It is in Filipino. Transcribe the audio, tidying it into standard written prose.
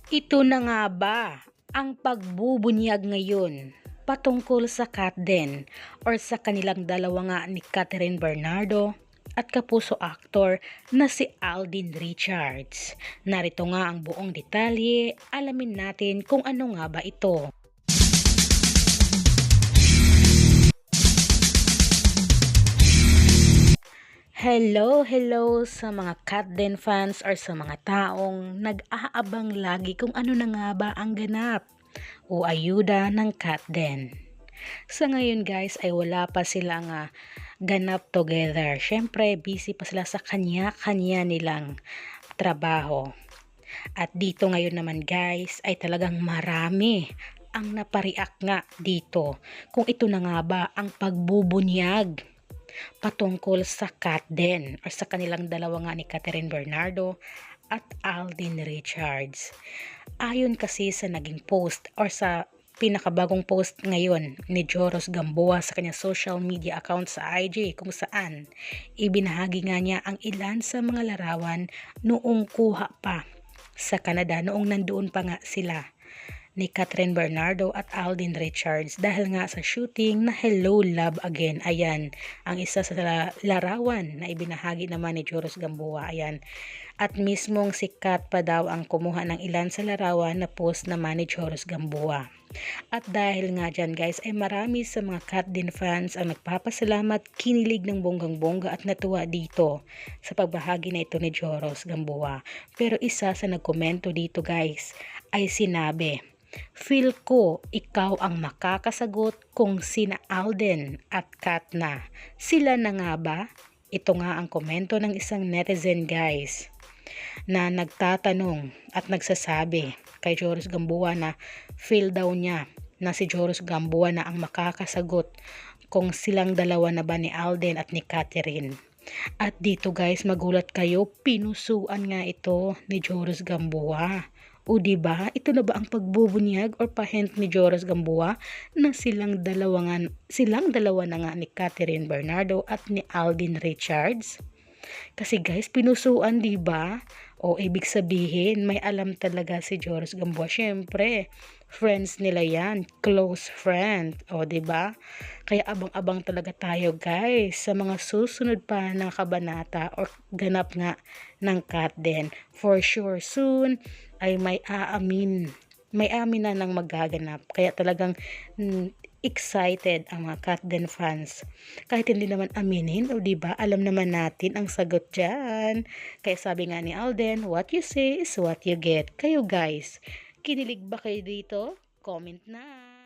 Ito na nga ba ang pagbubunyag ngayon patungkol sa Katden or sa kanilang dalawa nga ni Catherine Bernardo at kapuso aktor na si Alden Richards. Narito nga ang buong detalye, alamin natin kung ano nga ba ito. Hello sa mga Katden fans or sa mga taong nag-aabang lagi kung ano na nga ba ang ganap o ayuda ng Katden. Sa ngayon guys ay wala pa silang ganap together. Syempre busy pa sila sa kanya-kanya nilang trabaho. At dito ngayon naman guys ay talagang marami ang napariak nga dito kung ito na nga ba ang pagbubunyag patungkol sa Katden or sa kanilang dalawa nga ni Catherine Bernardo at Alden Richards. Ayon kasi sa naging post or sa pinakabagong post ngayon ni Joros Gamboa sa kanyang social media account sa IG kung saan ibinahagi nga niya ang ilan sa mga larawan noong kuha pa sa Canada, noong nandoon pa nga sila ni Catherine Bernardo at Alden Richards dahil nga sa shooting na Hello Love Again. Ayan, ang isa sa larawan na ibinahagi naman ni Joros Gamboa. Ayan, at mismong si Kat pa daw ang kumuha ng ilan sa larawan na post naman ni Joros Gamboa. At dahil nga dyan guys ay marami sa mga Katden fans ang nagpapasalamat, kinilig ng bonggang-bongga at natuwa dito sa pagbahagi na ito ni Joros Gamboa. Pero isa sa nagkomento dito guys ay sinabi, "Feel ko ikaw ang makakasagot kung sina Alden at Kat na. Sila na nga ba?" Ito nga ang komento ng isang netizen guys na nagtatanong at nagsasabi kay Joros Gamboa na feel daw niya na si Joros Gamboa na ang makakasagot kung silang dalawa na ba ni Alden at ni Catherine. At dito guys magulat kayo, pinusuan nga ito ni Joros Gamboa. O diba, ito na ba ang pagbubunyag or pahint ni Joros Gamboa na silang dalawa na nga ni Catherine Bernardo at ni Alden Richards? Kasi guys, pinusuan, 'di ba? O ibig sabihin, may alam talaga si Joros Gamboa. Syempre, friends nila 'yan, close friend. O 'di ba? Kaya abang-abang talaga tayo, guys, sa mga susunod pa na kabanata or ganap nga ng Katden. For sure soon ay may amin na nang magaganap. Kaya talagang excited ang mga Katden fans. Kahit hindi naman aminin, o diba, alam naman natin ang sagot dyan. Kaya sabi nga ni Alden, what you say is what you get. Kayo guys, kinilig ba kayo dito? Comment na!